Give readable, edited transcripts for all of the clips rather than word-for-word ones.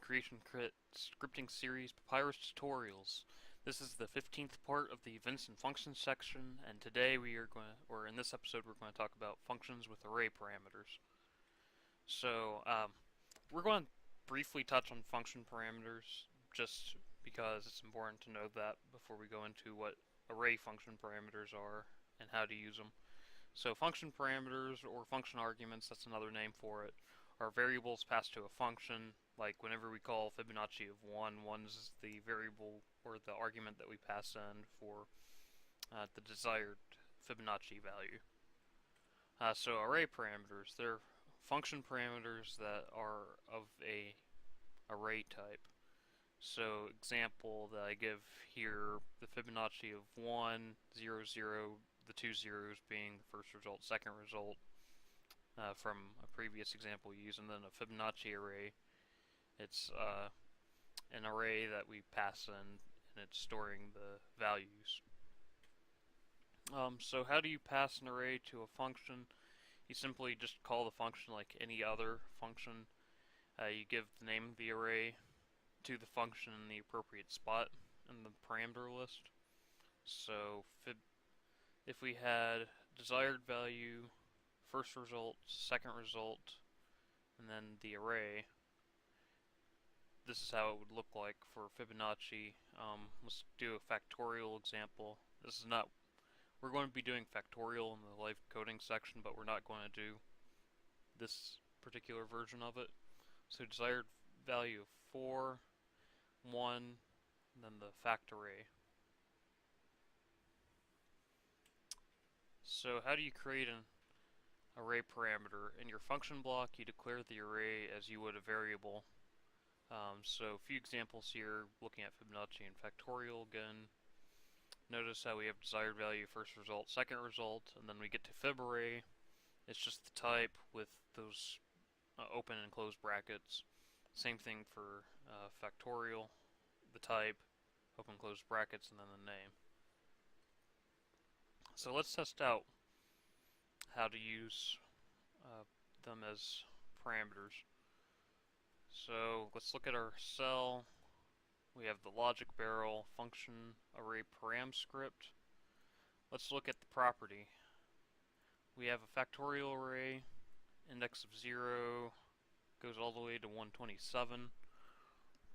Creation Crit scripting series Papyrus tutorials. This is the 15th part of the events and functions section, and today we are going to, or in this episode we're going to talk about functions with array parameters. So, we're going to briefly touch on function parameters, just because it's important to know that before we go into what array function parameters are and how to use them. So function parameters, or function arguments, that's another name for it, are variables passed to a function. Like whenever we call Fibonacci of 1, 1 is the variable or the argument that we pass in for the desired Fibonacci value. So array parameters, they're function parameters that are of a array type. So example that I give here, the Fibonacci of 1, 0, 0, the two zeros being the first result, second result, from a previous example we used, and then a Fibonacci array. It's an array that we pass in, and it's storing the values. So how do you pass an array to a function? You simply just call the function like any other function. You give the name of the array to the function in the appropriate spot in the parameter list. So if we had desired value, first result, second result, and then the array, this is how it would look like for Fibonacci. Let's do a factorial example. This is not, we're going to be doing factorial in the live coding section, but we're not going to do this particular version of it. So desired value of 4, 1, and then the fact array. So how do you create an array parameter? In your function block, you declare the array as you would a variable. So a few examples here, looking at Fibonacci and factorial again. Notice how we have desired value, first result, second result, and then we get to fib array. It's just the type with those open and closed brackets. Same thing for factorial, the type, open and closed brackets, and then the name. So let's test out how to use them as parameters. So let's look at our cell. We have the logic barrel function array param script. Let's look at the property. We have a factorial array, index of 0 goes all the way to 127.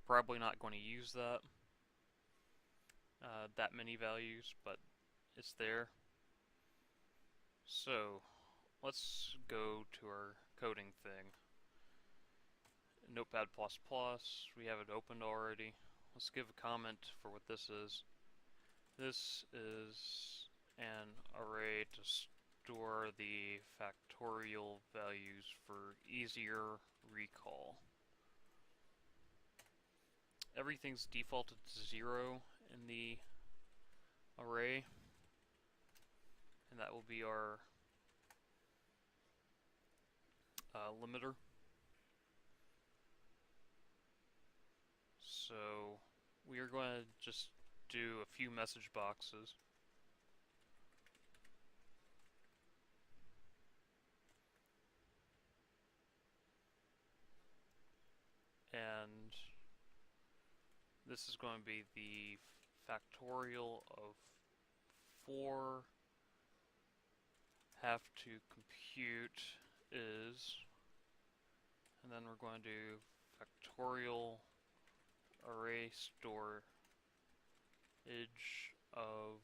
Probably not going to use that many values, but it's there. So let's go to our coding thing. Notepad++, we have it opened already. Let's give a comment for what this is. This is an array to store the factorial values for easier recall. Everything's defaulted to 0 in the array, and that will be our limiter. So we are going to just do a few message boxes. And this is going to be the factorial of 4 have to compute is, and then we're going to do factorial array storage of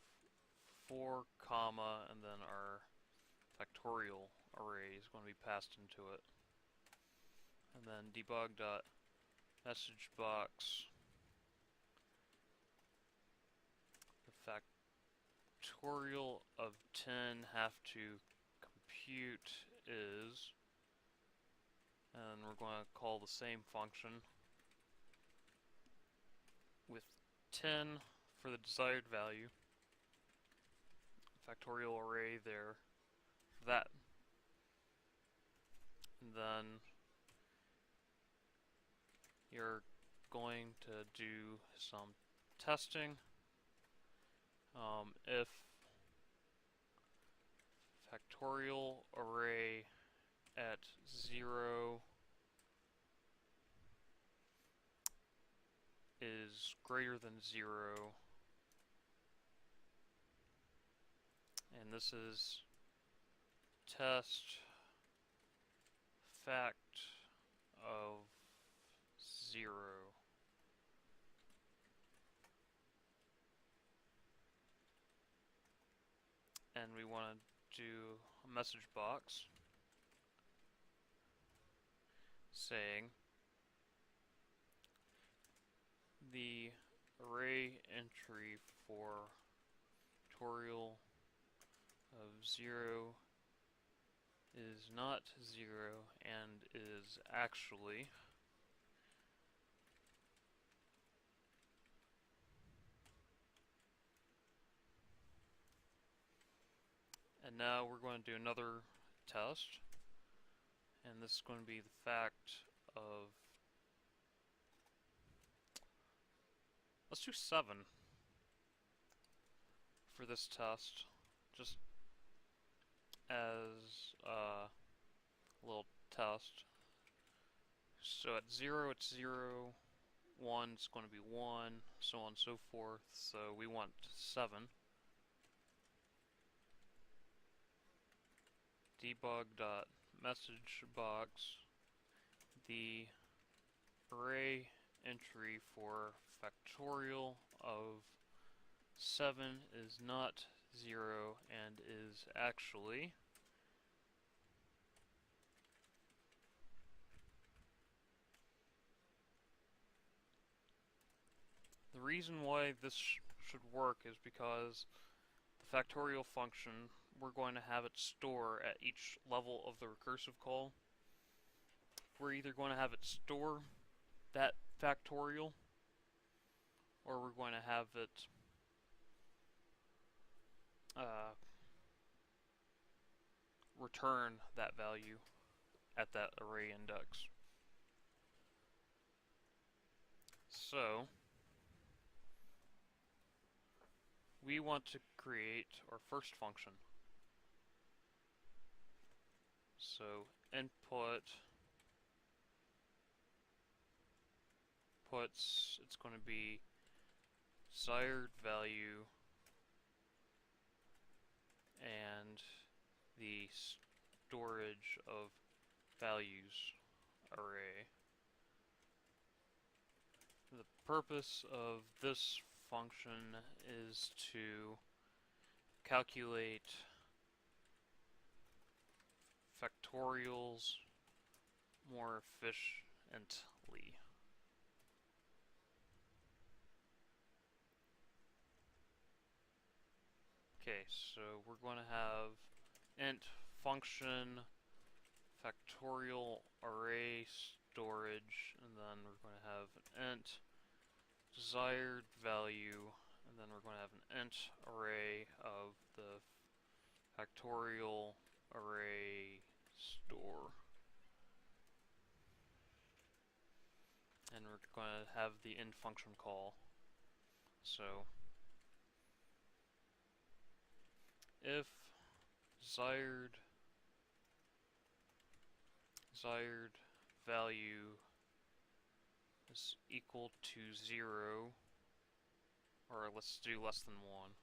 4 comma, and then our factorial array is going to be passed into it. And then debug.messageBox, the factorial of 10 have to compute is, and we're going to call the same function with 10 for the desired value, factorial array there, that, and then you're going to do some testing. If factorial array at 0 is greater than 0, and this is test fact of 0. And we want to do a message box saying the array entry for tutorial of 0 is not 0 and is actually and now we're going to do another test, and this is going to be the fact of, let's do 7 for this test, just as a little test. So at 0 it's 0, 1 it's going to be 1, so on and so forth. So we want 7. Debug.messageBox, the array entry for factorial of 7 is not 0 and is actually the reason why this should work is because the factorial function, we're going to have it store at each level of the recursive call. We're either going to have it store that factorial, or we're going to have it return that value at that array index. So we want to create our first function. So input puts, it's going to be desired value and the storage of values array. The purpose of this function is to calculate factorials more efficiently. Okay, so we're going to have int function factorial array storage, and then we're going to have int desired value, and then we're going to have an int array of the factorial array store. And we're going to have the end function call. So if desired value is equal to 0, or let's do less than 1.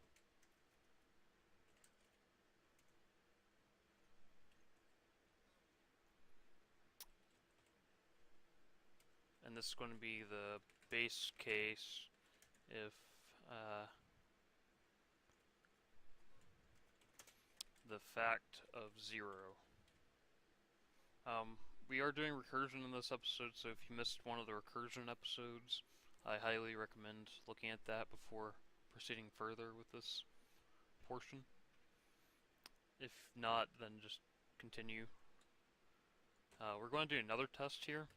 And this is going to be the base case if the fact of 0. We are doing recursion in this episode, so if you missed one of the recursion episodes, I highly recommend looking at that before proceeding further with this portion. If not, then just continue. We're going to do another test here.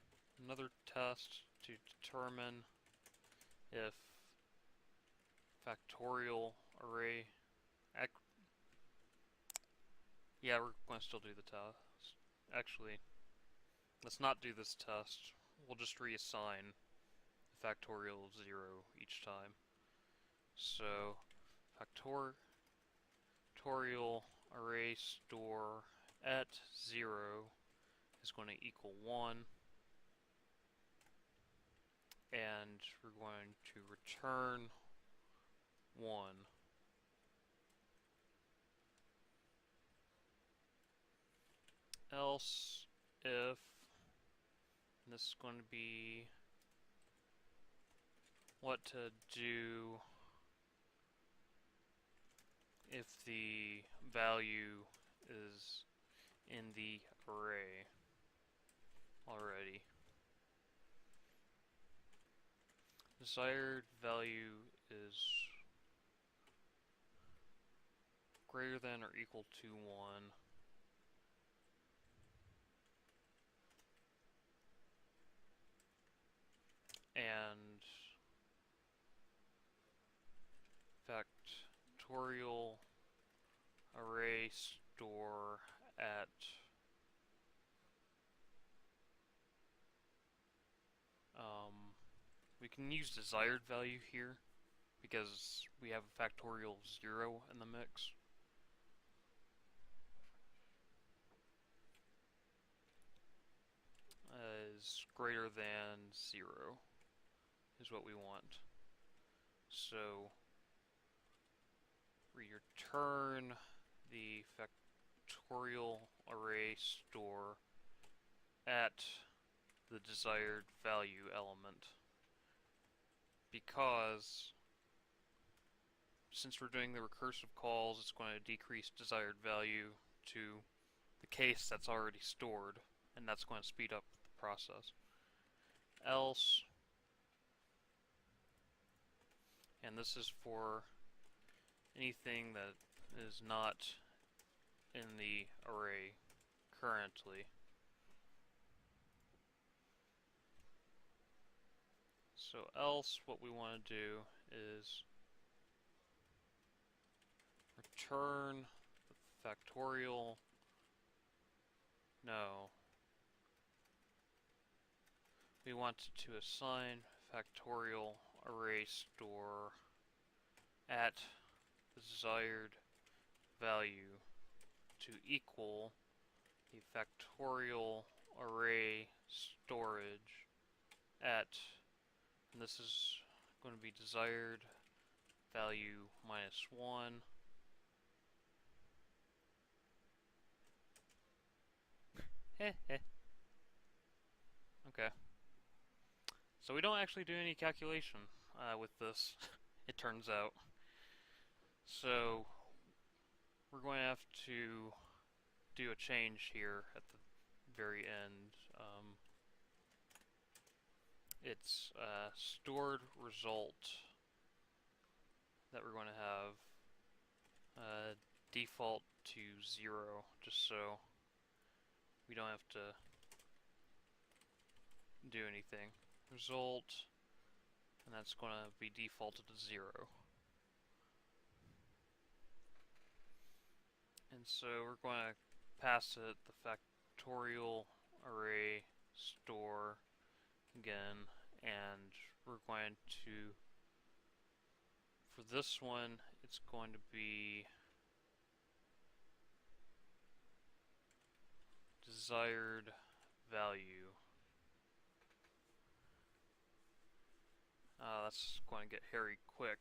Another test to determine if factorial array yeah, we're going to still do the test. Actually, let's not do this test. We'll just reassign the factorial of 0 each time. So factorial array store at 0 is going to equal 1. and we're going to return 1. Else if, and this is going to be what to do if the value is in the array already. Desired value is greater than or equal to 1. And factorial array store at we can use desired value here because we have a factorial 0 in the mix. Is greater than 0 is what we want. So we return the factorial array store at the desired value element, because since we're doing the recursive calls, it's going to decrease desired value to the case that's already stored, and that's going to speed up the process. Else, and this is for anything that is not in the array currently. So else, what we want to do is return the factorial, no, we want to assign factorial array store at the desired value to equal the factorial array storage at, and this is going to be desired value minus 1. Okay. So we don't actually do any calculation with this, it turns out. So we're going to have to do a change here at the very end. It's stored result that we're going to have default to 0, just so we don't have to do anything. Result, and that's going to be defaulted to 0. And so we're going to pass it the factorial array store again, and we're going to, for this one, it's going to be desired value. That's going to get hairy quick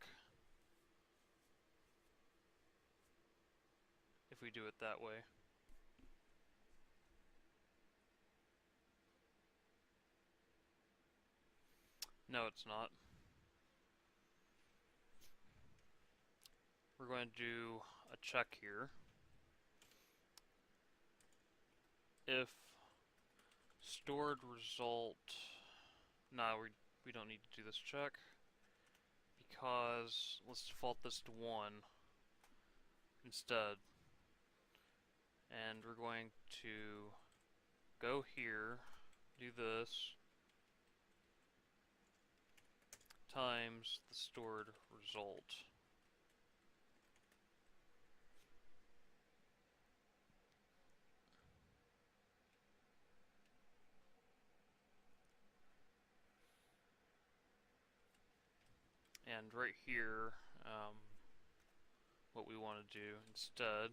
if we do it that way. No, it's not. We're going to do a check here. If stored result, no, we don't need to do this check, because let's default this to 1 instead. And we're going to go here, do this, times the stored result. And right here, what we want to do instead,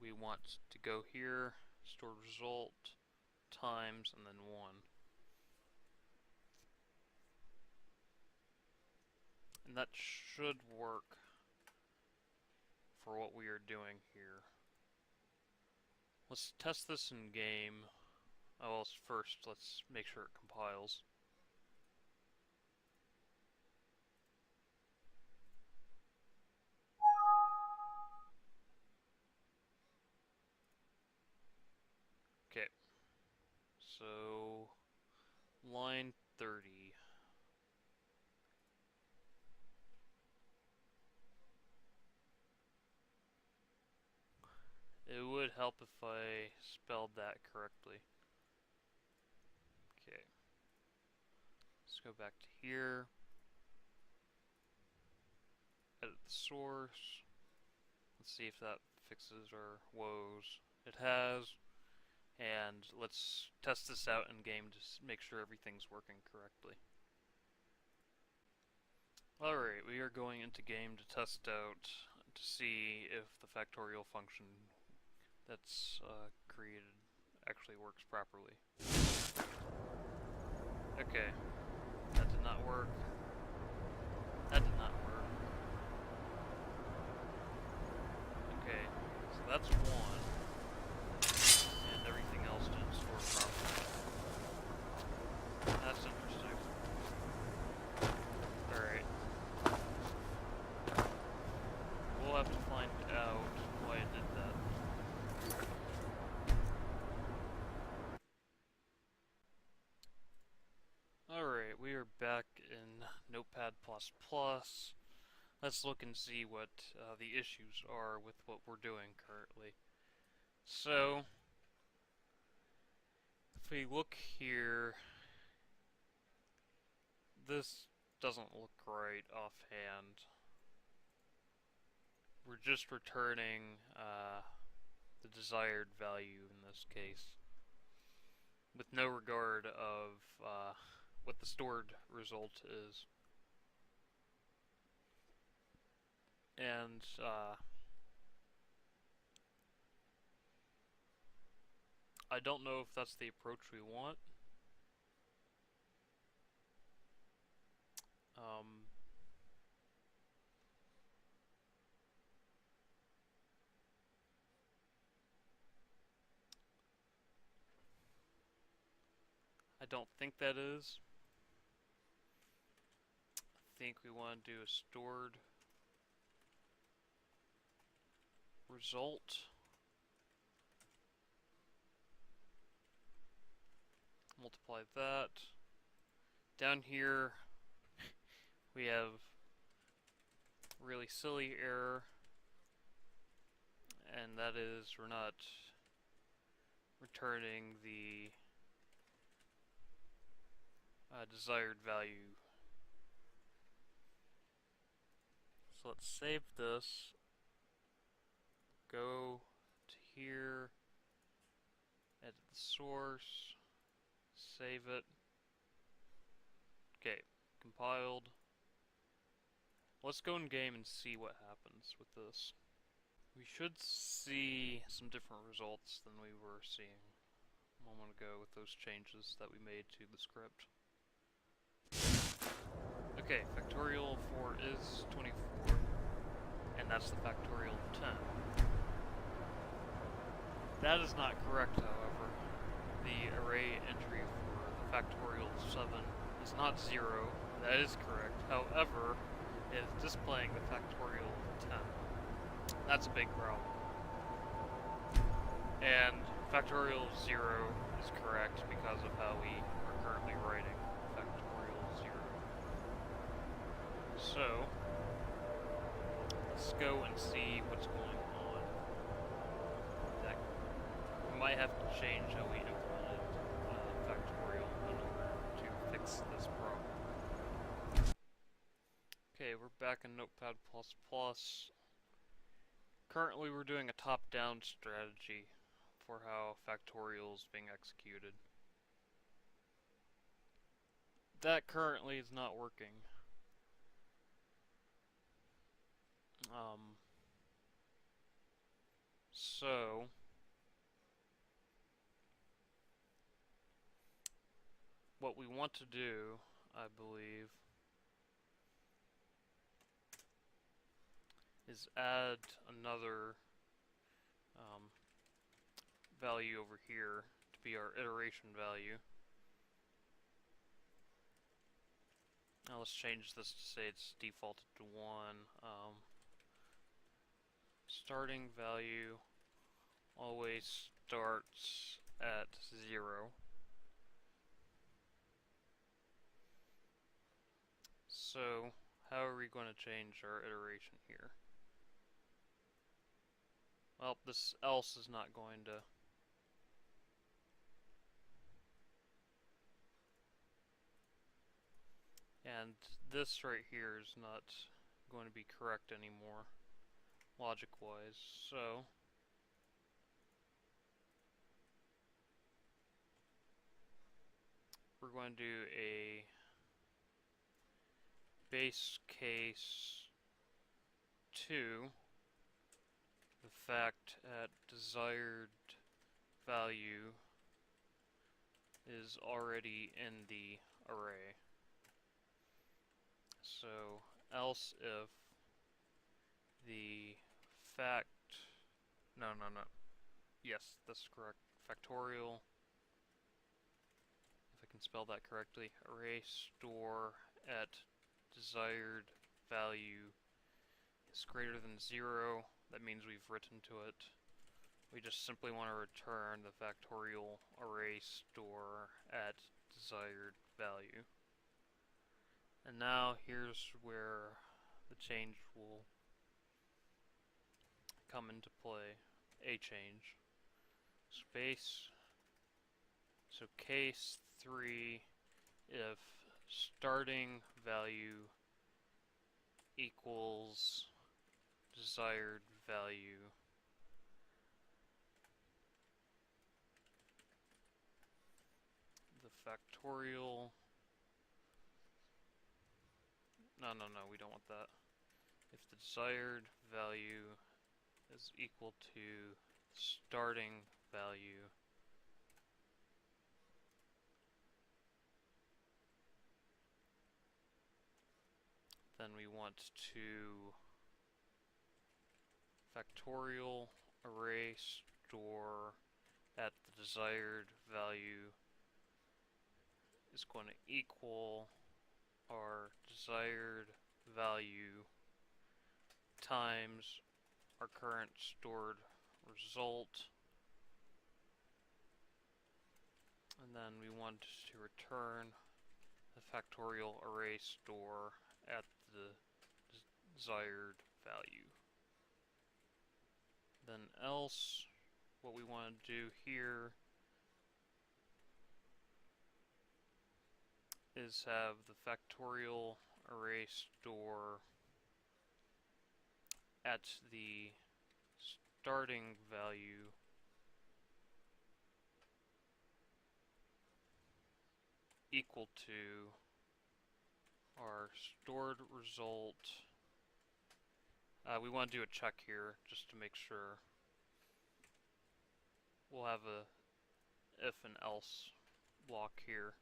we want to go here, stored result, times and then 1. And that should work for what we are doing here. Let's test this in game. Oh, well, first let's make sure it compiles. Okay, so line 30. It would help if I spelled that correctly. Okay, let's go back to here. Edit the source. Let's see if that fixes our woes. It has. And let's test this out in game to make sure everything's working correctly. Alright, we are going into game to test out to see if the factorial function that's created actually works properly. Okay, that did not work. That did not work. Okay, so that's 1. And everything else didn't store properly. That's interesting. Alright. We'll have to find out why it did that. Alright, we are back in Notepad++. Let's look and see what the issues are with what we're doing currently. So, if we look here, this doesn't look right offhand. We're just returning the desired value in this case, with no regard of what the stored result is. And I don't know if that's the approach we want. I don't think that is. I think we want to do a stored result. Multiply that. Down here we have really silly error, and that is we're not returning the desired value. So let's save this, go to here, edit the source, save it. Okay, compiled. Let's go in game and see what happens with this. We should see some different results than we were seeing a moment ago with those changes that we made to the script. Okay, factorial of 4 is 24, and that's the factorial of 10. That is not correct, however. The array entry for the factorial of 7 is not 0. That is correct. However, it is displaying the factorial of 10. That's a big problem. And factorial of 0 is correct because of how we are currently writing factorial of 0. So, let's go and see what's going on. We might have to change how we implemented factorial in order to fix this problem. Okay, we're back in Notepad++. Currently we're doing a top-down strategy for how factorial is being executed. That currently is not working. So what we want to do, I believe, is add another value over here to be our iteration value. Now let's change this to say it's defaulted to 1. Starting value always starts at 0. So how are we going to change our iteration here? Well, this else is not going to and this right here is not going to be correct anymore, logic-wise, so we're going to do a base case 2, the fact at desired value is already in the array. So else if the fact, no, yes, that's correct, factorial, if I can spell that correctly, array store at desired value is greater than 0, that means we've written to it. We just simply want to return the factorial array store at desired value. And now here's where the change will come into play, a change. Space, so case 3, if starting value equals desired value, the factorial, no, we don't want that. If the desired value is equal to starting value, then we want to factorial array store at the desired value is going to equal our desired value times our current stored result, and then we want to return the factorial array store at the desired value. Then else, what we want to do here is have the factorial array store at the starting value equal to our stored result. We want to do a check here just to make sure. We'll have a if and else block here,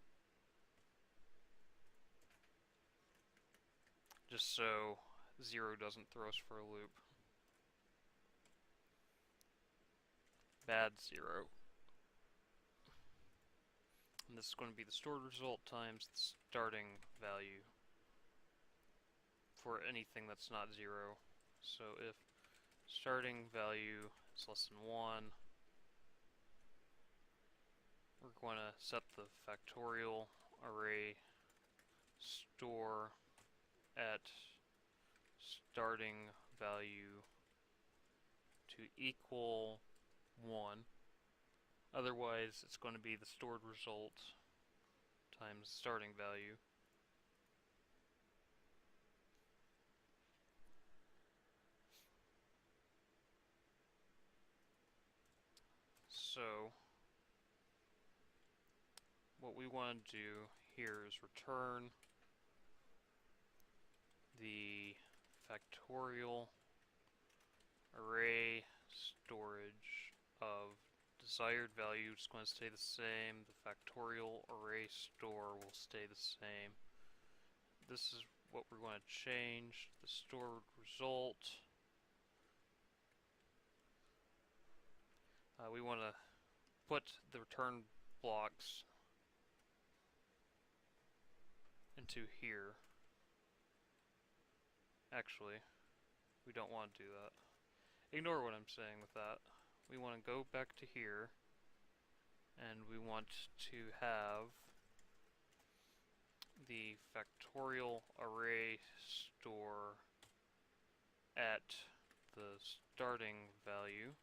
just so 0 doesn't throw us for a loop. Bad 0. And this is going to be the stored result times the starting value for anything that's not 0. So if starting value is less than 1, we're going to set the factorial array store at starting value to equal 1. Otherwise, it's going to be the stored result times starting value. So what we want to do here is return the factorial array storage of desired value is going to stay the same. The factorial array store will stay the same. This is what we're going to change. The stored result. We want to put the return blocks into here. Actually, we don't want to do that. Ignore what I'm saying with that. We want to go back to here, and we want to have the factorial array store at the starting value,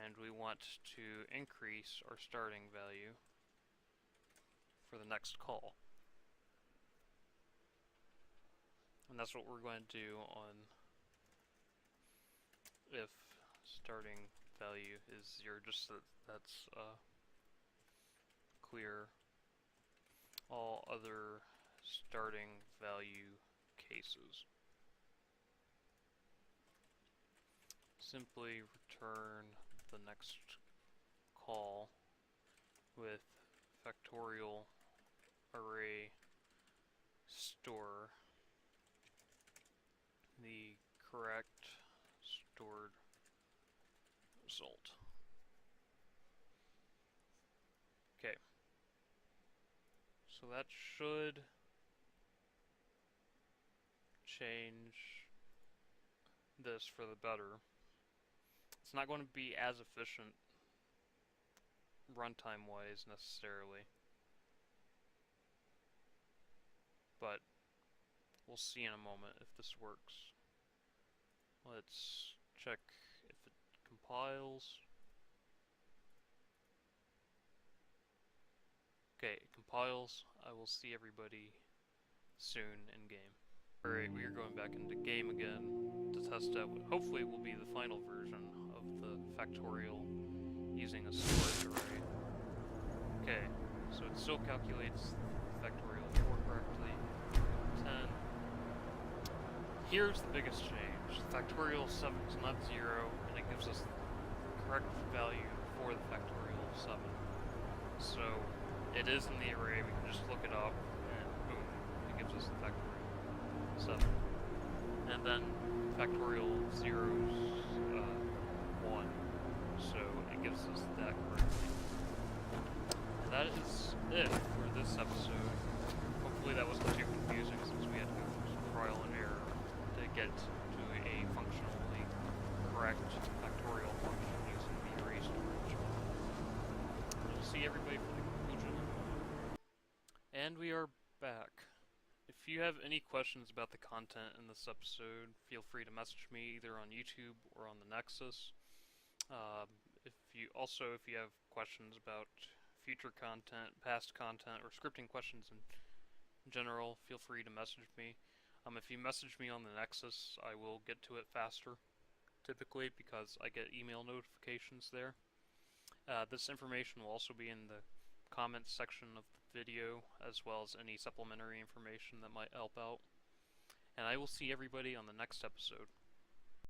and we want to increase our starting value for the next call. And that's what we're going to do on if starting value is 0, just so that's clear all other starting value cases. Simply return the next call with factorial array store the correct stored result. Okay, so that should change this for the better. It's not going to be as efficient runtime wise necessarily, but we'll see in a moment if this works. Let's check if it compiles. Okay, it compiles. I will see everybody soon in game. Alright, we are going back into game again to test out what hopefully will be the final version of the factorial using a storage array. Okay, so it still calculates the factorial 4 correctly. 10. Here's the biggest change. Factorial 7 is not 0, and it gives us the correct value for the factorial 7. So it is in the array, we can just look it up, and boom, it gives us the factorial 7. And then factorial 0 is 1, so it gives us that correctly. And that is it for this episode. Hopefully that wasn't too confusing since we had to go through some trial and error to get to a functionally correct factorial function using the array storage. We'll see everybody for the conclusion. And we are back. If you have any questions about the content in this episode, feel free to message me either on YouTube or on the Nexus. If you have questions about future content, past content, or scripting questions in general, feel free to message me. If you message me on the Nexus, I will get to it faster, typically, because I get email notifications there. This information will also be in the comments section of the video, as well as any supplementary information that might help out. And I will see everybody on the next episode.